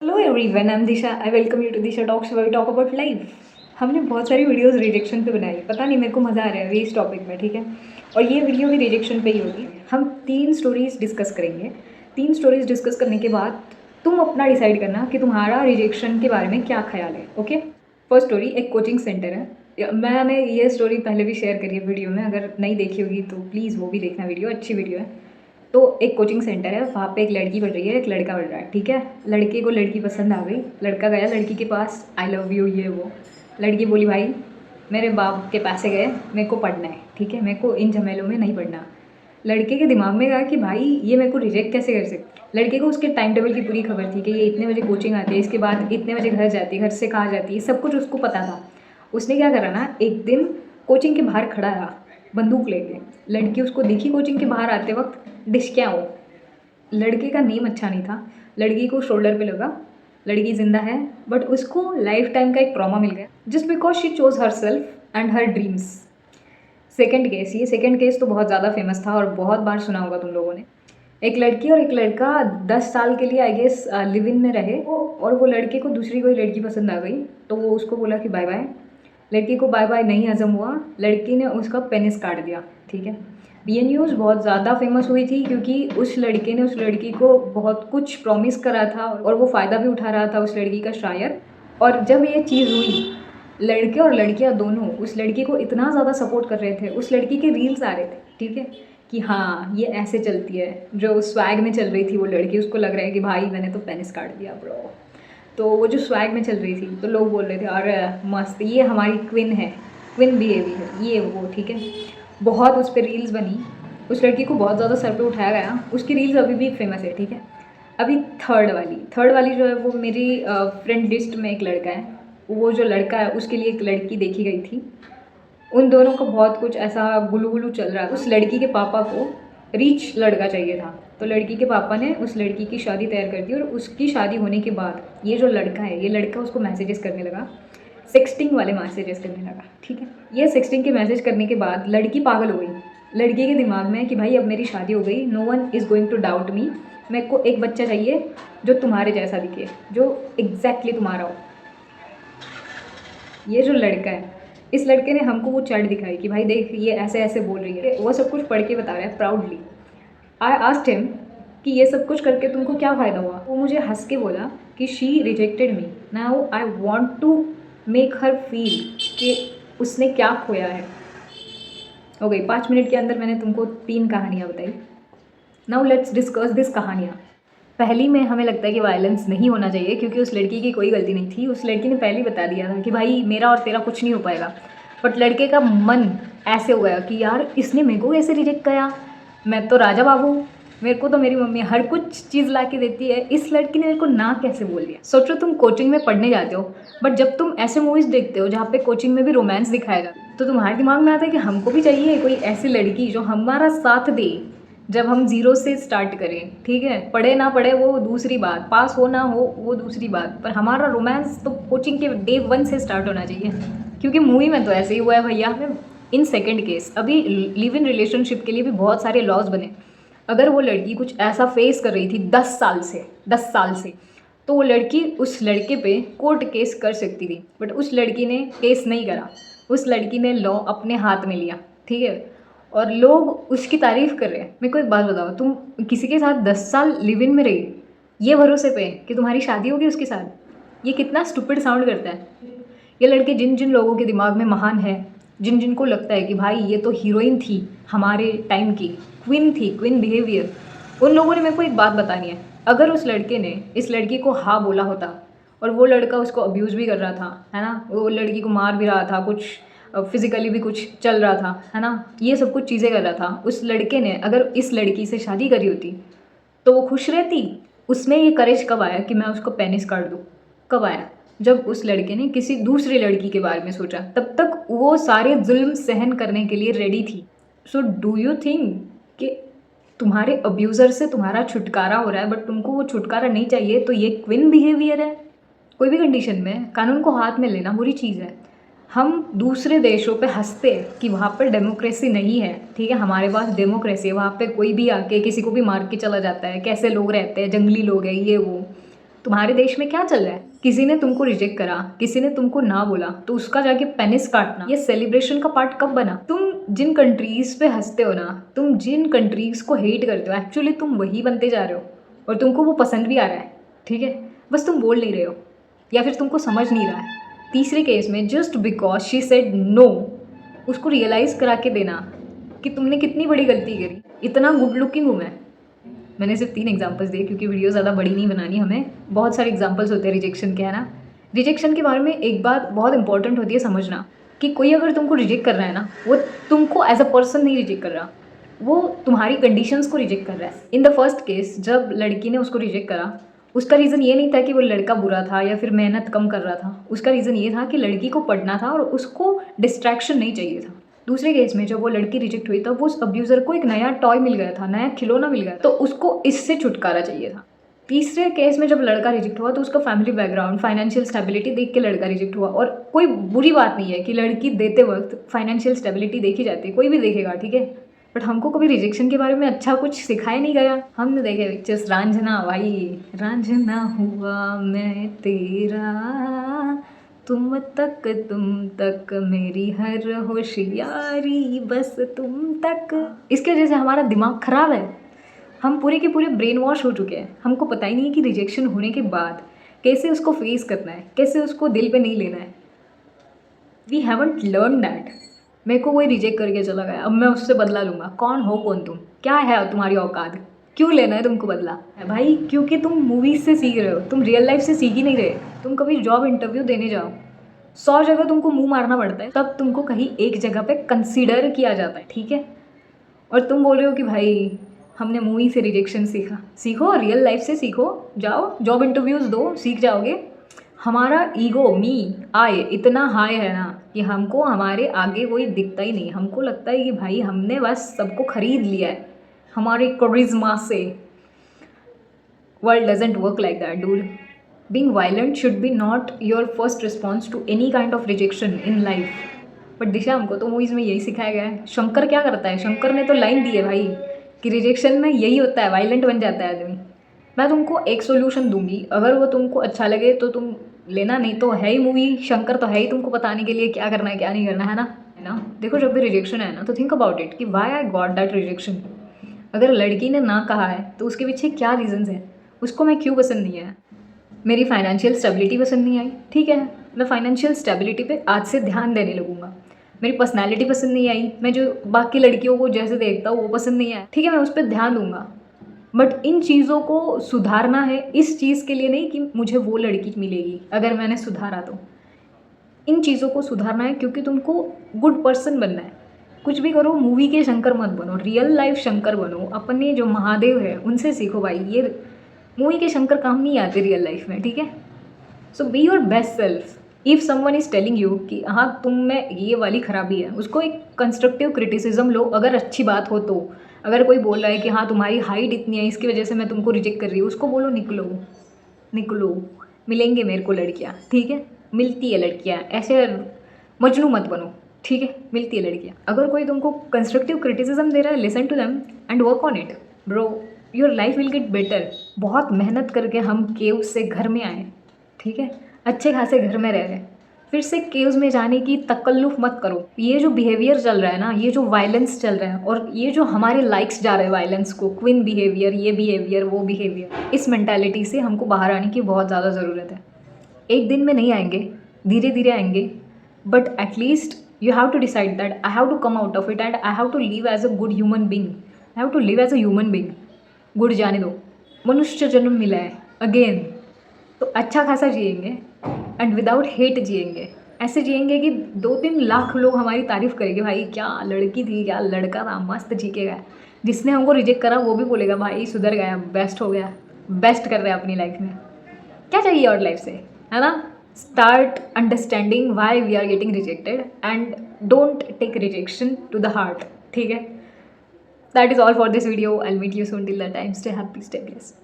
Hello everyone, I am Disha. I welcome you to Disha talks where we talk about life. हमने बहुत सारी videos rejection पे बनाई, पता नहीं मेरे को मज़ा आ रहा है अभी इस टॉपिक में, ठीक है। और ये वीडियो भी रिजेक्शन पे ही होगी। हम 3 स्टोरीज डिस्कस करेंगे। 3 स्टोरीज डिस्कस करने के बाद तुम अपना डिसाइड करना कि तुम्हारा रिजेक्शन के बारे में क्या ख्याल है, ओके। फर्स्ट स्टोरी एक कोचिंग सेंटर है। मैंने ये स्टोरी पहले भी शेयर करी है वीडियो में, अगर नहीं देखी होगी तो प्लीज़ वो भी देखना, वीडियो अच्छी वीडियो है। तो एक कोचिंग सेंटर है, वहाँ पे एक लड़की पढ़ रही है, एक लड़का पढ़ रहा है, ठीक है। लड़के को लड़की पसंद आ गई, लड़का गया लड़की के पास, आई लव यू ये वो। लड़की बोली भाई मेरे बाप के पैसे गए, मेरे को पढ़ना है, ठीक है, मेरे को इन झमेलों में नहीं पढ़ना। लड़के के दिमाग में कहा कि भाई ये मेरे को रिजेक्ट कैसे कर सकते। लड़के को उसके टाइम टेबल की पूरी खबर थी कि ये इतने बजे कोचिंग आती है, इसके बाद इतने बजे घर जाती है, घर से कहाँ जाती है, सब कुछ उसको पता था। उसने क्या करा ना, एक दिन कोचिंग के बाहर खड़ा रहा बंदूक लेके। लड़की उसको दिखी कोचिंग के बाहर आते वक्त, डिस्क्या हो। लड़के का नेम अच्छा नहीं था, लड़की को शोल्डर पे लगा। लड़की जिंदा है बट उसको लाइफ टाइम का एक ट्रॉमा मिल गया just because she chose her self and her dreams. Second case, ये सेकेंड केस तो बहुत ज़्यादा फेमस था और बहुत बार सुना होगा तुम लोगों ने। एक लड़की और एक लड़का 10 साल के लिए आई गेस लिव इन में रहे, और वो लड़के को दूसरी कोई लड़की पसंद आ गई तो वो उसको बोला कि बाय बाय। लड़की को बाय बाय नहीं हजम हुआ, लड़की ने उसका पेनिस काट दिया, ठीक है। ये न्यूज़ बहुत ज़्यादा फेमस हुई थी क्योंकि उस लड़के ने उस लड़की को बहुत कुछ प्रॉमिस करा था और वो फ़ायदा भी उठा रहा था उस लड़की का शायद। और जब ये चीज़ हुई, लड़के और लड़कियां दोनों उस लड़की को इतना ज़्यादा सपोर्ट कर रहे थे, उस लड़की के रील्स आ रहे थे, ठीक है, कि हाँ ये ऐसे चलती है। जो स्वैग में चल रही थी वो लड़की, उसको लग रहा है कि भाई मैंने तो पेनिस काट दिया ब्रो। तो वो जो स्वैग में चल रही थी तो लोग बोल रहे थे अरे मस्त, ये हमारी क्वीन है, क्वीन बिहेवियर ये वो, ठीक है। बहुत उस पर रील्स बनी, उस लड़की को बहुत ज़्यादा सर पे उठाया गया, उसकी रील्स अभी भी फेमस है, ठीक है। अभी थर्ड वाली जो है वो मेरी फ्रेंड लिस्ट में एक लड़का है। वो जो लड़का है उसके लिए एक लड़की देखी गई थी। उन दोनों को बहुत कुछ ऐसा गुलू गुलू चल रहा था। उस लड़की के पापा को रिच लड़का चाहिए था, तो लड़की के पापा ने उस लड़की की शादी तैयार कर दी। और उसकी शादी होने के बाद ये जो लड़का है, ये लड़का उसको मैसेजेस करने लगा, सेक्सटिंग वाले मैसेजेस करने लगा, ठीक है। ये सेक्सटिंग के मैसेज करने के बाद लड़की पागल हो गई। लड़की के दिमाग में कि भाई अब मेरी शादी हो गई, no one is going to doubt me, मेरे को एक बच्चा चाहिए जो तुम्हारे जैसा दिखे, जो एग्जैक्टली तुम्हारा हो। ये जो लड़का है, इस लड़के ने हमको वो चैट दिखाई कि भाई देख ये ऐसे ऐसे बोल रही है, वो सब कुछ पढ़ के बता रहा है प्राउडली। आई आस्क्ड हिम कि ये सब कुछ करके तुमको क्या फ़ायदा हुआ। वो मुझे हंस के बोला कि she rejected me, now I want to make her feel कि उसने क्या खोया है। हो गई 5 मिनट के अंदर मैंने तुमको 3 कहानियाँ बताई। नाउ लेट्स डिस्कस दिस कहानियाँ। पहली में हमें लगता है कि वायलेंस नहीं होना चाहिए क्योंकि उस लड़की की कोई गलती नहीं थी। उस लड़की ने पहले ही बता दिया था कि भाई मेरा और तेरा कुछ नहीं हो पाएगा। बट लड़के का मन ऐसे हो गया कि यार इसने मेरे को कैसे रिजेक्ट किया, मैं तो राजा बाबू, मेरे को तो मेरी मम्मी हर कुछ चीज़ ला के देती है, इस लड़की ने मेरे को ना कैसे बोल दिया। सोचो तुम कोचिंग में पढ़ने जाते हो, बट जब तुम ऐसे मूवीज़ देखते हो जहाँ पे कोचिंग में भी रोमांस दिखाया जाता है, तो तुम्हारे दिमाग में आता है कि हमको भी चाहिए कोई ऐसी लड़की जो हमारा साथ दे जब हम ज़ीरो से स्टार्ट करें, ठीक है। पढ़े ना पढ़े वो दूसरी बात, पास हो ना हो वो दूसरी बात, पर हमारा रोमांस तो कोचिंग के डे 1 से स्टार्ट होना चाहिए। क्योंकि मूवी में तो ऐसे ही हुआ है भैया। इन सेकेंड केस, अभी लिव इन रिलेशनशिप के लिए भी बहुत सारे लॉज बने। अगर वो लड़की कुछ ऐसा फेस कर रही थी 10 साल से, तो वो लड़की उस लड़के पे कोर्ट केस कर सकती थी, बट उस लड़की ने केस नहीं करा। उस लड़की ने लॉ अपने हाथ में लिया, ठीक है, और लोग उसकी तारीफ़ कर रहे हैं। मेरे को एक बात बताओ, तुम किसी के साथ 10 साल लिव इन में रही ये भरोसे पे कि तुम्हारी शादी होगी उसके साथ, ये कितना स्टूपिड साउंड करता है। ये लड़के जिन जिन लोगों के दिमाग में महान है, जिन जिन को लगता है कि भाई ये तो हीरोइन थी हमारे टाइम की, क्वीन थी, क्वीन बिहेवियर, उन लोगों ने मेरे को एक बात बतानी है। अगर उस लड़के ने इस लड़की को हाँ बोला होता और वो लड़का उसको अब्यूज़ भी कर रहा था, है ना, वो लड़की को मार भी रहा था, कुछ फिज़िकली भी कुछ चल रहा था, है ना, ये सब कुछ चीज़ें कर रहा था, उस लड़के ने अगर इस लड़की से शादी करी होती तो वो खुश रहती। उसमें ये करेज कब आया कि मैं उसको पेनिस काट दूँ? कब आया? जब उस लड़के ने किसी दूसरी लड़की के बारे में सोचा। तब तक वो सारे जुल्म सहन करने के लिए रेडी थी। सो डू यू थिंक कि तुम्हारे अब्यूज़र से तुम्हारा छुटकारा हो रहा है बट तुमको वो छुटकारा नहीं चाहिए, तो ये क्विन बिहेवियर है? कोई भी कंडीशन में कानून को हाथ में लेना बुरी चीज़ है। हम दूसरे देशों पे हंसते कि वहाँ पर डेमोक्रेसी नहीं है, ठीक है, हमारे पास डेमोक्रेसी है, वहाँ पे कोई भी आके किसी को भी मार के चला जाता है, कैसे लोग रहते हैं, जंगली लोग हैं ये वो। तुम्हारे देश में क्या चल रहा है? किसी ने तुमको रिजेक्ट करा, किसी ने तुमको ना बोला, तो उसका जाके पेनिस काटना ये सेलिब्रेशन का पार्ट कब बना? तुम जिन कंट्रीज पे हंसते हो ना, तुम जिन कंट्रीज को हेट करते हो, एक्चुअली तुम वही बनते जा रहे हो और तुमको वो पसंद भी आ रहा है, ठीक है? बस तुम बोल नहीं रहे हो या फिर तुमको समझ नहीं रहा है। तीसरे केस में just because she said no, उसको रियलाइज़ करा के देना कि तुमने कितनी बड़ी गलती करी। इतना गुड लुकिंग हूँ मैंने सिर्फ 3 एग्जांपल्स दिए क्योंकि वीडियो ज़्यादा बड़ी नहीं बनानी हमें, बहुत सारे एग्जांपल्स होते हैं रिजेक्शन के, है ना। रिजेक्शन के बारे में एक बात बहुत इंपॉर्टेंट होती है समझना कि कोई अगर तुमको रिजेक्ट कर रहा है ना, वो तुमको एज अ पर्सन नहीं रिजेक्ट कर रहा, वो तुम्हारी कंडीशंस को रिजेक्ट कर रहा है। इन द फर्स्ट केस जब लड़की ने उसको रिजेक्ट करा, उसका रीज़न ये नहीं था कि वो लड़का बुरा था या फिर मेहनत कम कर रहा था, उसका रीज़न ये था कि लड़की को पढ़ना था और उसको डिस्ट्रैक्शन नहीं चाहिए था। दूसरे केस में जब वो लड़की रिजेक्ट हुई तब उस अब्यूज़र को एक नया टॉय मिल गया था, नया खिलौना मिल गया, तो उसको इससे छुटकारा चाहिए था। तीसरे केस में जब लड़का रिजेक्ट हुआ तो उसका फैमिली बैकग्राउंड, फाइनेंशियल स्टेबिलिटी देख के लड़का रिजेक्ट हुआ। और कोई बुरी बात नहीं है कि लड़की देते वक्त फाइनेंशियल स्टेबिलिटी देखी जाती है, कोई भी देखेगा, ठीक है। बट हमको कभी रिजेक्शन के बारे में अच्छा कुछ सिखाया नहीं गया। हमने देखे पिक्चर्स, रांझना, भाई रांझना हुआ मैं तेरा, तुम तक मेरी हर होशियारी बस तुम तक। इसकी वजह से हमारा दिमाग खराब है, हम पूरे के पूरे ब्रेन वॉश हो चुके हैं। हमको पता ही नहीं है कि रिजेक्शन होने के बाद कैसे उसको फेस करना है, कैसे उसको दिल पे नहीं लेना है। We haven't learn that. मेरे को कोई रिजेक्ट करके चला गया, अब मैं उससे बदला लूँगा। कौन हो, कौन तुम, क्या है तुम्हारी औकात, क्यों लेना है तुमको बदला? भाई क्योंकि तुम मूवीज़ से सीख रहे हो, तुम रियल लाइफ से सीख ही नहीं रहे। तुम कभी जॉब इंटरव्यू देने जाओ, 100 जगह तुमको मुंह मारना पड़ता है, तब तुमको कहीं एक जगह पे कंसीडर किया जाता है, ठीक है। और तुम बोल रहे हो कि भाई हमने मूवी से रिजेक्शन सीखा। सीखो, रियल लाइफ से सीखो, जाओ जॉब इंटरव्यूज़ दो, सीख जाओगे। हमारा ईगो, मी, आई इतना हाई है ना कि हमको हमारे आगे कोई दिखता ही नहीं। हमको लगता है कि भाई हमने बस सबको खरीद लिया है हमारे करिश्मा से। World doesn't work like that dude. Being violent should be not your first response to any kind of rejection in life. But Disha, हमको तो मूवीज़ में यही सिखाया गया है। शंकर क्या करता है, शंकर ने तो लाइन दी है भाई कि रिजेक्शन में यही होता है, वायलेंट बन जाता है आदमी। मैं तुमको एक सोल्यूशन दूंगी, अगर वो तुमको अच्छा लगे तो तुम लेना, नहीं तो है ही मूवी, शंकर तो है ही तुमको बताने के लिए क्या करना है क्या नहीं करना, है ना। देखो जब भी रिजेक्शन है ना, तो थिंक अबाउट इट कि why I got that rejection. अगर लड़की ने ना कहा है तो उसके पीछे क्या रीजंस हैं, उसको मैं क्यों पसंद नहीं आया। मेरी फाइनेंशियल स्टेबिलिटी पसंद नहीं आई, ठीक है, मैं फाइनेंशियल स्टेबिलिटी पे आज से ध्यान देने लगूंगा। मेरी पर्सनैलिटी पसंद नहीं आई, मैं जो बाकी लड़कियों को जैसे देखता हूँ वो पसंद नहीं आया, ठीक है, मैं उस पर ध्यान दूंगा। बट इन चीज़ों को सुधारना है, इस चीज़ के लिए नहीं कि मुझे वो लड़की मिलेगी अगर मैंने सुधारा तो। इन चीज़ों को सुधारना है क्योंकि तुमको गुड पर्सन बनना है। कुछ भी करो, मूवी के शंकर मत बनो, रियल लाइफ शंकर बनो। अपने जो महादेव है उनसे सीखो भाई, ये मूवी के शंकर काम नहीं आते रियल लाइफ में, ठीक है। So be your best self. If someone is telling you कि हाँ तुम में ये वाली खराबी है, उसको एक कंस्ट्रक्टिव क्रिटिसिज्म लो, अगर अच्छी बात हो तो। अगर कोई बोल रहा है कि हाँ तुम्हारी हाइट इतनी है इसकी वजह से मैं तुमको रिजेक्ट कर रही हूँ, उसको बोलो निकलो निकलो, मिलेंगे मेरे को लड़कियाँ, ठीक है, मिलती है लड़कियाँ, ऐसे मजनू मत बनो, ठीक है, मिलती है लड़कियाँ। अगर कोई तुमको कंस्ट्रक्टिव क्रिटिसिज्म दे रहा है, listen to them and work on it bro, your life will get better. बहुत मेहनत करके हम केव से घर में आए, ठीक है, अच्छे खासे घर में रह रहे, फिर से केव्स में जाने की तकल्लुफ़ मत करो। ये जो बिहेवियर चल रहा है ना, ये जो वायलेंस चल रहा है और ये जो हमारे लाइक्स जा रहे हैं वायलेंस को, क्वीन बिहेवियर, ये बिहेवियर, वो बिहेवियर, इस मेंटालिटी से हमको बाहर आने की बहुत ज़्यादा ज़रूरत है। एक दिन में नहीं आएंगे, धीरे धीरे आएंगे, but at least you have to decide that I have to come out of it and I have to live as a good human being. I have to live as a human being. Good जाने दो, मनुष्य जन्म मिला है again, तो अच्छा खासा जिएंगे एंड विदाउट हेट जिएंगे। ऐसे जिएंगे कि 2-3 लाख लोग हमारी तारीफ़ करेंगे, भाई क्या लड़की थी, क्या लड़का था, मस्त जी के गया। जिसने हमको रिजेक्ट करा वो भी बोलेगा भाई सुधर गया, बेस्ट हो गया, बेस्ट कर रहे हैं अपनी लाइफ में। क्या चाहिए और लाइफ से, है ना। Start understanding why we are getting rejected and don't take rejection to the heart, ठीक है। That is all for this video. I will meet you soon, till that time stay happy, stay blessed.